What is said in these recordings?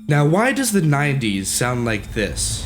Now, why does the 90s sound like this?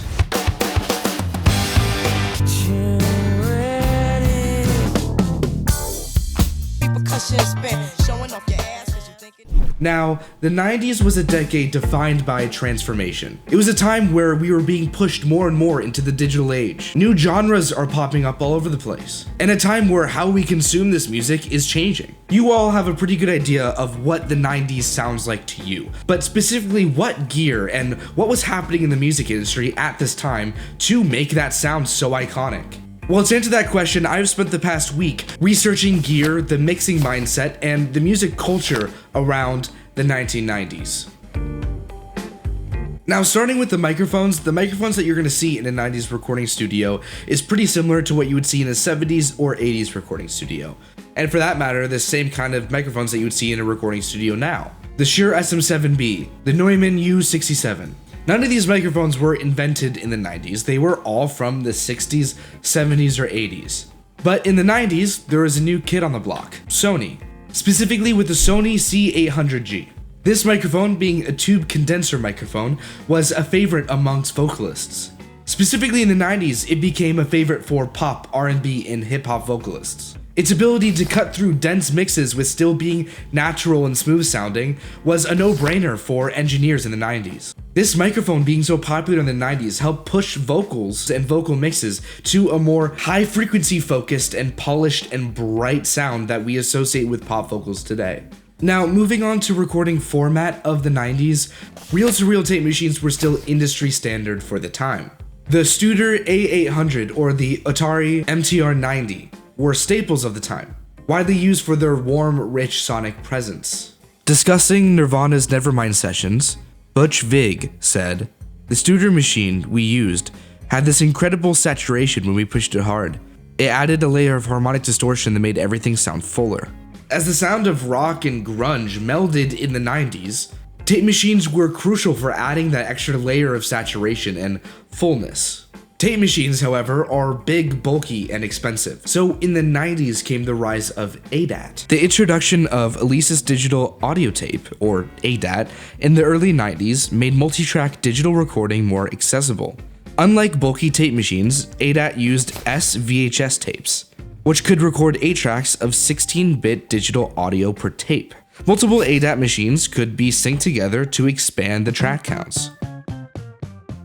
Now, the 90s was a decade defined by transformation. It was a time where we were being pushed more and more into the digital age. New genres are popping up all over the place, and a time where how we consume this music is changing. You all have a pretty good idea of what the 90s sounds like to you, but specifically what gear and what was happening in the music industry at this time to make that sound so iconic. Well, to answer that question, I've spent the past week researching gear, the mixing mindset, and the music culture around the 1990s. Now, starting with the microphones that you're going to see in a 90s recording studio is pretty similar to what you would see in a 70s or 80s recording studio. And for that matter, the same kind of microphones that you would see in a recording studio now. The Shure SM7B, the Neumann U67. None of these microphones were invented in the 90s, they were all from the 60s, 70s, or 80s. But in the 90s, there was a new kid on the block, Sony, specifically with the Sony C800G. This microphone, being a tube condenser microphone, was a favorite amongst vocalists. Specifically in the 90s, it became a favorite for pop, R&B, and hip-hop vocalists. Its ability to cut through dense mixes with still being natural and smooth sounding was a no-brainer for engineers in the 90s. This microphone being so popular in the 90s helped push vocals and vocal mixes to a more high-frequency focused and polished and bright sound that we associate with pop vocals today. Now, moving on to recording format of the 90s, reel-to-reel tape machines were still industry standard for the time. The Studer A800 or the Atari MTR-90 were staples of the time, widely used for their warm, rich sonic presence. Discussing Nirvana's Nevermind sessions, Butch Vig said, "The Studer machine we used had this incredible saturation when we pushed it hard. It added a layer of harmonic distortion that made everything sound fuller." As the sound of rock and grunge melded in the 90s, tape machines were crucial for adding that extra layer of saturation and fullness. Tape machines, however, are big, bulky, and expensive. So in the 90s came the rise of ADAT. The introduction of Alesis digital audio tape, or ADAT, in the early 90s made multi-track digital recording more accessible. Unlike bulky tape machines, ADAT used SVHS tapes, which could record 8 tracks of 16-bit digital audio per tape. Multiple ADAT machines could be synced together to expand the track counts.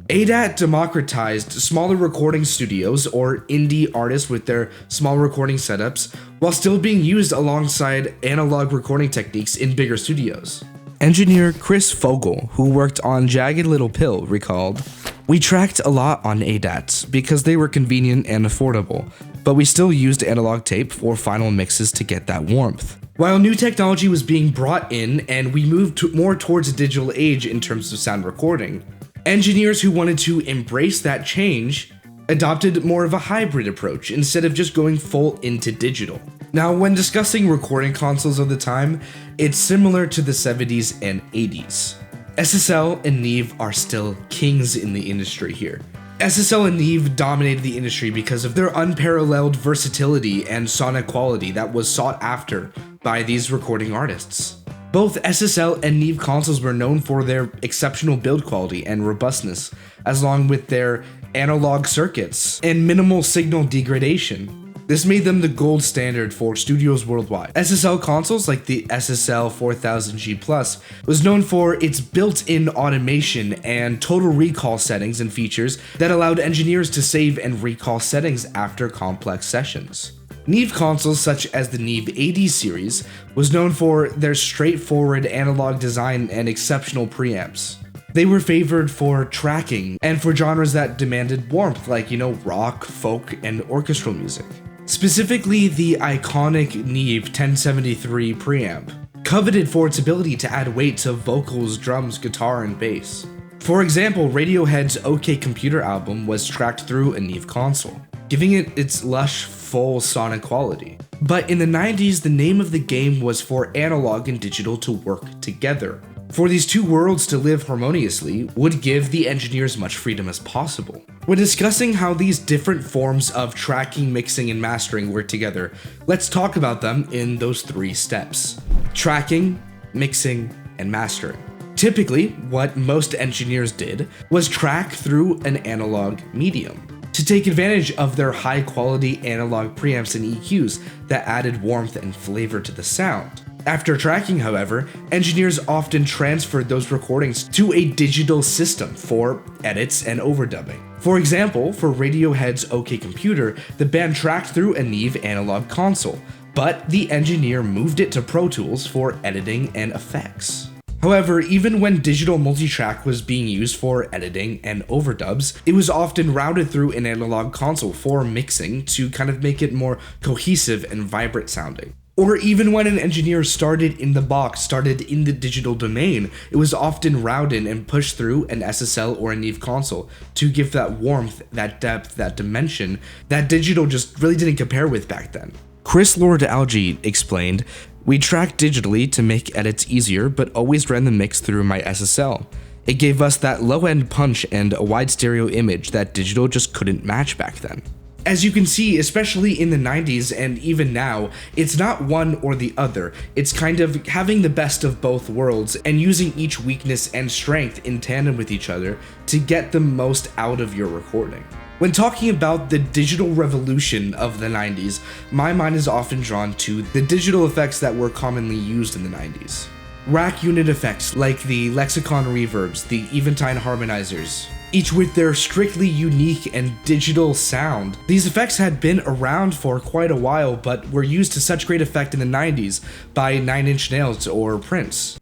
ADAT democratized smaller recording studios or indie artists with their small recording setups while still being used alongside analog recording techniques in bigger studios. Engineer Chris Fogel, who worked on Jagged Little Pill, recalled, "We tracked a lot on ADATs because they were convenient and affordable, but we still used analog tape for final mixes to get that warmth." While new technology was being brought in and we moved more towards a digital age in terms of sound recording, engineers who wanted to embrace that change adopted more of a hybrid approach instead of just going full into digital. Now, when discussing recording consoles of the time, it's similar to the 70s and 80s. SSL and Neve are still kings in the industry here. SSL and Neve dominated the industry because of their unparalleled versatility and sonic quality that was sought after by these recording artists. Both SSL and Neve consoles were known for their exceptional build quality and robustness, along with their analog circuits and minimal signal degradation. This made them the gold standard for studios worldwide. SSL consoles like the SSL 4000G Plus was known for its built-in automation and total recall settings and features that allowed engineers to save and recall settings after complex sessions. Neve consoles such as the Neve AD series was known for their straightforward analog design and exceptional preamps. They were favored for tracking and for genres that demanded warmth like, rock, folk, and orchestral music. Specifically the iconic Neve 1073 preamp, coveted for its ability to add weight to vocals, drums, guitar, and bass. For example, Radiohead's OK Computer album was tracked through a Neve console, giving it its lush, full sonic quality. But in the 90s, the name of the game was for analog and digital to work together. For these two worlds to live harmoniously would give the engineers much freedom as possible. When discussing how these different forms of tracking, mixing, and mastering work together, let's talk about them in those 3 steps: tracking, mixing, and mastering. Typically, what most engineers did was track through an analog medium to take advantage of their high-quality analog preamps and EQs that added warmth and flavor to the sound. After tracking, however, engineers often transferred those recordings to a digital system for edits and overdubbing. For example, for Radiohead's OK Computer, the band tracked through a Neve analog console, but the engineer moved it to Pro Tools for editing and effects. However, even when digital multitrack was being used for editing and overdubs, it was often routed through an analog console for mixing to kind of make it more cohesive and vibrant sounding. Or even when an engineer started in the digital domain, it was often routed and pushed through an SSL or a Neve console to give that warmth, that depth, that dimension that digital just really didn't compare with back then. Chris Lord-Alge explained, "We tracked digitally to make edits easier, but always ran the mix through my SSL. It gave us that low-end punch and a wide stereo image that digital just couldn't match back then." As you can see, especially in the 90s and even now, it's not one or the other. It's kind of having the best of both worlds and using each weakness and strength in tandem with each other to get the most out of your recording. When talking about the digital revolution of the 90s, my mind is often drawn to the digital effects that were commonly used in the 90s. Rack unit effects like the lexicon reverbs, the Eventide harmonizers, each with their strictly unique and digital sound. These effects had been around for quite a while, but were used to such great effect in the 90s by Nine Inch Nails or Prince.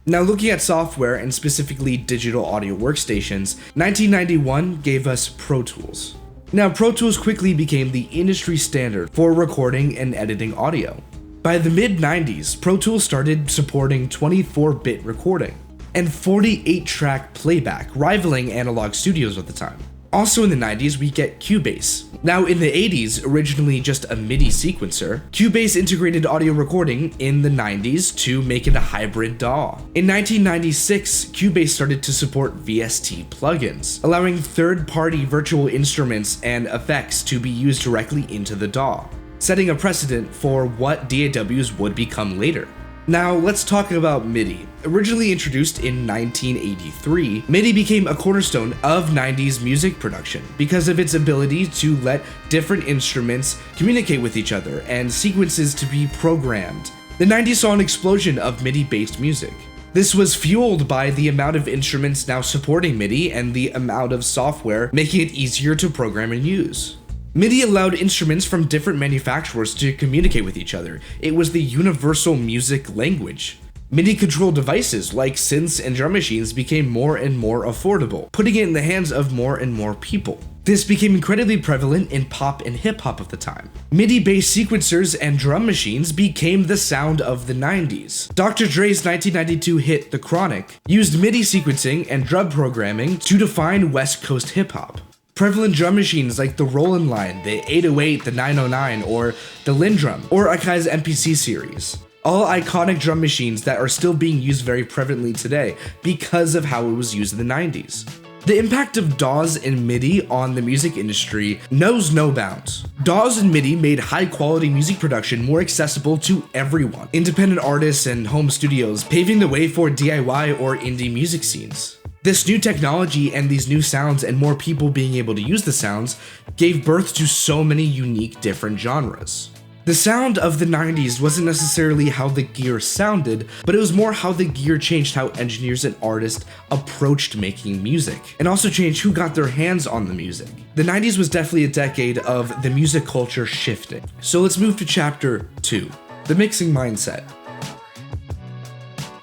Now, looking at software and specifically digital audio workstations, 1991 gave us Pro Tools. Now, Pro Tools quickly became the industry standard for recording and editing audio. By the mid-90s, Pro Tools started supporting 24-bit recording and 48-track playback, rivaling analog studios at the time. Also in the 90s, we get Cubase. Now in the 80s, originally just a MIDI sequencer, Cubase integrated audio recording in the 90s to make it a hybrid DAW. In 1996, Cubase started to support VST plugins, allowing third-party virtual instruments and effects to be used directly into the DAW, setting a precedent for what DAWs would become later. Now let's talk about MIDI. Originally introduced in 1983, MIDI became a cornerstone of 90s music production because of its ability to let different instruments communicate with each other and sequences to be programmed. The 90s saw an explosion of MIDI-based music. This was fueled by the amount of instruments now supporting MIDI and the amount of software making it easier to program and use. MIDI allowed instruments from different manufacturers to communicate with each other. It was the universal music language. MIDI-controlled devices like synths and drum machines became more and more affordable, putting it in the hands of more and more people. This became incredibly prevalent in pop and hip-hop of the time. MIDI-based sequencers and drum machines became the sound of the 90s. Dr. Dre's 1992 hit The Chronic used MIDI sequencing and drum programming to define West Coast hip-hop. Prevalent drum machines like the Roland Line, the 808, the 909, or the Lindrum, or Akai's MPC series. All iconic drum machines that are still being used very prevalently today because of how it was used in the 90s. The impact of DAWs and MIDI on the music industry knows no bounds. DAWs and MIDI made high-quality music production more accessible to everyone, independent artists and home studios, paving the way for DIY or indie music scenes. This new technology and these new sounds and more people being able to use the sounds gave birth to so many unique different genres. The sound of the 90s wasn't necessarily how the gear sounded, but it was more how the gear changed how engineers and artists approached making music, and also changed who got their hands on the music. The 90s was definitely a decade of the music culture shifting. So let's move to chapter 2, the mixing mindset.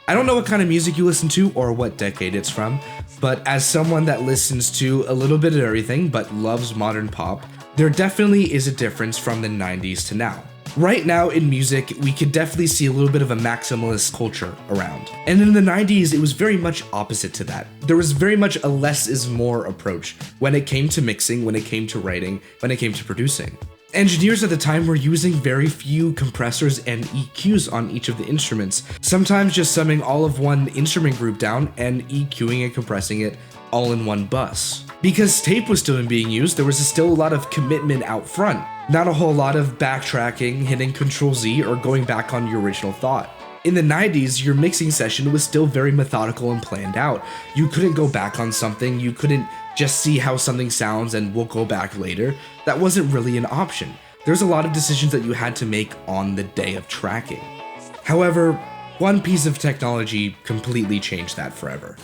I don't know what kind of music you listen to or what decade it's from, but as someone that listens to a little bit of everything but loves modern pop, there definitely is a difference from the 90s to now. Right now in music, we could definitely see a little bit of a maximalist culture around. And in the 90s, it was very much opposite to that. There was very much a less is more approach when it came to mixing, when it came to writing, when it came to producing. Engineers at the time were using very few compressors and EQs on each of the instruments, sometimes just summing all of one instrument group down and EQing and compressing it all in one bus. Because tape was still being used, there was still a lot of commitment out front. Not a whole lot of backtracking, hitting Control Z, or going back on your original thought. In the 90s, your mixing session was still very methodical and planned out. You couldn't go back on something, you couldn't just see how something sounds and we'll go back later. That wasn't really an option. There's a lot of decisions that you had to make on the day of tracking. However, one piece of technology completely changed that forever.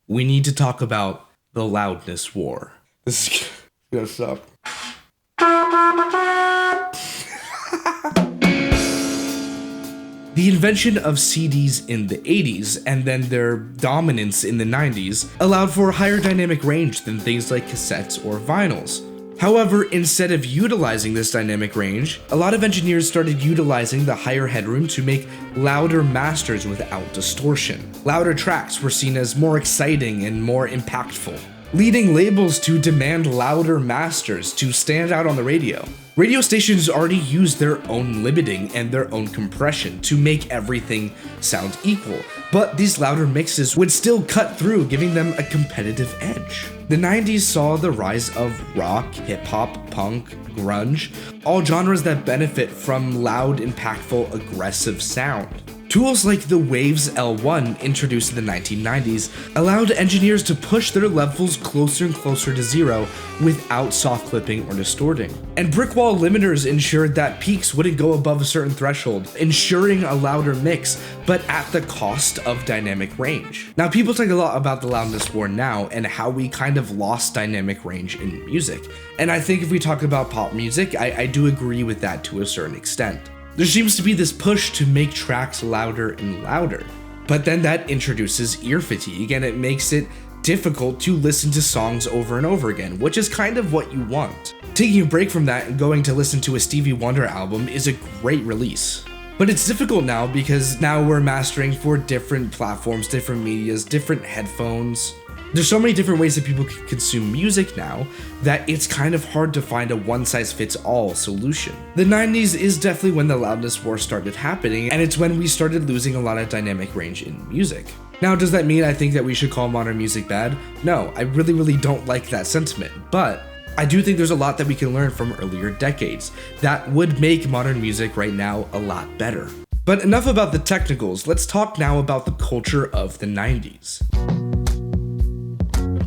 We need to talk about the loudness war. This is gonna suck. The invention of CDs in the 80s and then their dominance in the 90s allowed for higher dynamic range than things like cassettes or vinyls. However, instead of utilizing this dynamic range, a lot of engineers started utilizing the higher headroom to make louder masters without distortion. Louder tracks were seen as more exciting and more impactful, leading labels to demand louder masters to stand out on the radio. Radio stations already used their own limiting and their own compression to make everything sound equal, but these louder mixes would still cut through, giving them a competitive edge. The 90s saw the rise of rock, hip-hop, punk, grunge, all genres that benefit from loud, impactful, aggressive sound. Tools like the Waves L1, introduced in the 1990s, allowed engineers to push their levels closer and closer to zero without soft clipping or distorting. And brick wall limiters ensured that peaks wouldn't go above a certain threshold, ensuring a louder mix, but at the cost of dynamic range. Now, people talk a lot about the loudness war now and how we kind of lost dynamic range in music. And I think if we talk about pop music, I do agree with that to a certain extent. There seems to be this push to make tracks louder and louder, but then that introduces ear fatigue and it makes it difficult to listen to songs over and over again, which is kind of what you want. Taking a break from that and going to listen to a Stevie Wonder album is a great release. But it's difficult now because now we're mastering for different platforms, different medias, different headphones. There's so many different ways that people can consume music now that it's kind of hard to find a one-size-fits-all solution. The 90s is definitely when the loudness war started happening, and it's when we started losing a lot of dynamic range in music. Now, does that mean I think that we should call modern music bad? No, I really don't like that sentiment, but I do think there's a lot that we can learn from earlier decades that would make modern music right now a lot better. But enough about the technicals, let's talk now about the culture of the 90s.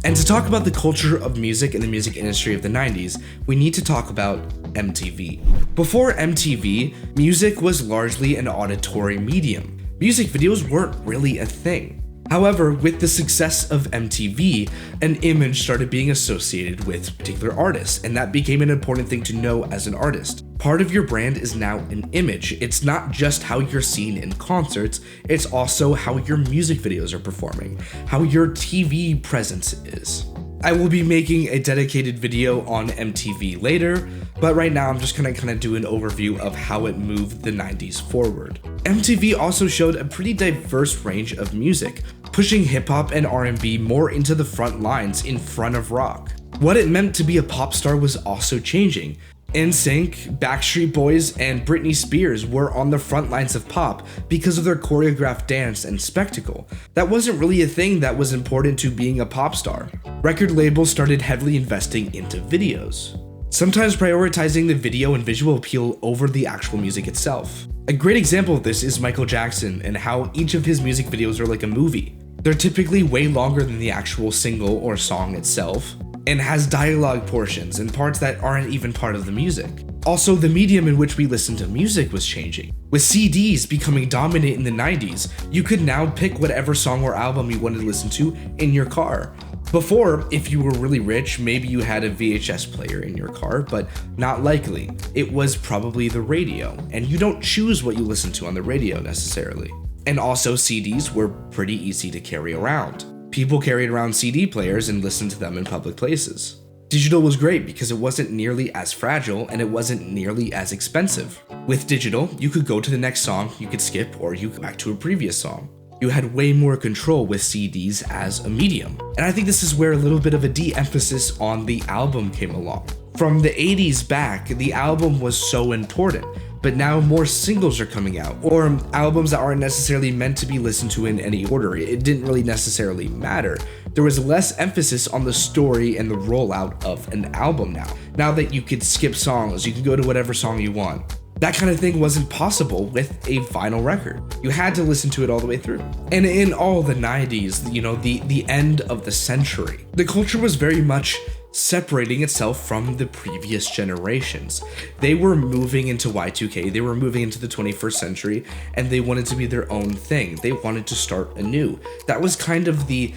And to talk about the culture of music and the music industry of the 90s, we need to talk about MTV. Before MTV, music was largely an auditory medium. Music videos weren't really a thing. However, with the success of MTV, an image started being associated with particular artists, and that became an important thing to know as an artist. Part of your brand is now an image. It's not just how you're seen in concerts, it's also how your music videos are performing, how your TV presence is. I will be making a dedicated video on MTV later, but right now I'm just gonna kind of do an overview of how it moved the 90s forward. MTV also showed a pretty diverse range of music, pushing hip-hop and R&B more into the front lines in front of rock. What it meant to be a pop star was also changing. NSYNC, Backstreet Boys, and Britney Spears were on the front lines of pop because of their choreographed dance and spectacle. That wasn't really a thing that was important to being a pop star. Record labels started heavily investing into videos, sometimes prioritizing the video and visual appeal over the actual music itself. A great example of this is Michael Jackson and how each of his music videos are like a movie. They're typically way longer than the actual single or song itself, and has dialogue portions and parts that aren't even part of the music. Also, the medium in which we listen to music was changing. With CDs becoming dominant in the 90s, you could now pick whatever song or album you wanted to listen to in your car. Before, if you were really rich, maybe you had a VHS player in your car, but not likely. It was probably the radio, and you don't choose what you listen to on the radio necessarily. And also, CDs were pretty easy to carry around. People carried around CD players and listened to them in public places. Digital was great because it wasn't nearly as fragile and it wasn't nearly as expensive. With digital, you could go to the next song, you could skip, or you could go back to a previous song. You had way more control with CDs as a medium. And I think this is where a little bit of a de-emphasis on the album came along. From the 80s back, the album was so important. but now more singles are coming out, or albums that aren't necessarily meant to be listened to in any order. It didn't really necessarily matter. There was less emphasis on the story and the rollout of an album now. Now that you could skip songs, you can go to whatever song you want. That kind of thing wasn't possible with a vinyl record. You had to listen to it all the way through. And in all the 90s, you know, the end of the century, the culture was very much separating itself from the previous generations. They were moving into Y2K, they were moving into the 21st century, and they wanted to be their own thing. They wanted to start anew. That was kind of the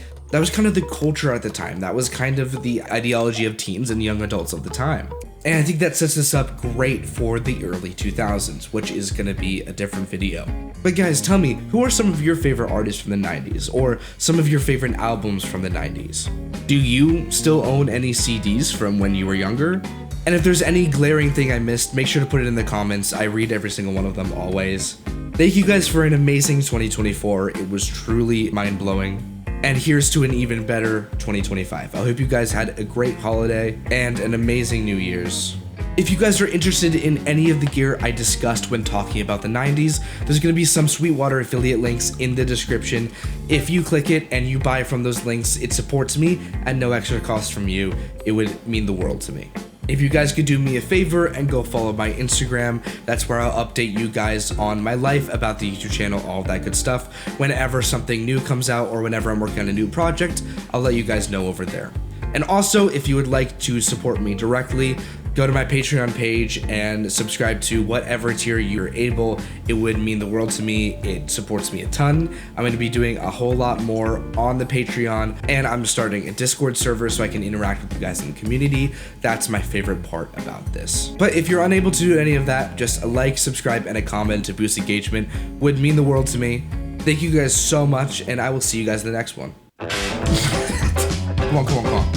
culture at the time. That was kind of the ideology of teens and young adults of the time. And I think that sets us up great for the early 2000s, which is going to be a different video. But guys, tell me, who are some of your favorite artists from the 90s, or some of your favorite albums from the 90s? Do you still own any CDs from when you were younger? And if there's any glaring thing I missed, make sure to put it in the comments. I read every single one of them always. Thank you guys for an amazing 2024. It was truly mind-blowing. And here's to an even better 2025. I hope you guys had a great holiday and an amazing New Year's. If you guys are interested in any of the gear I discussed when talking about the 90s, there's going to be some Sweetwater affiliate links in the description. If you click it and you buy from those links, it supports me at no extra cost from you. It would mean the world to me. If you guys could do me a favor and go follow my Instagram, that's where I'll update you guys on my life, about the YouTube channel, all that good stuff. Whenever something new comes out or whenever I'm working on a new project, I'll let you guys know over there. And also, if you would like to support me directly, go to my Patreon page and subscribe to whatever tier you're able. It would mean the world to me. It supports me a ton. I'm going to be doing a whole lot more on the Patreon, and I'm starting a Discord server so I can interact with you guys in the community. That's my favorite part about this. But if you're unable to do any of that, just a like, subscribe, and a comment to boost engagement would mean the world to me. Thank you guys so much, and I will see you guys in the next one. Come on.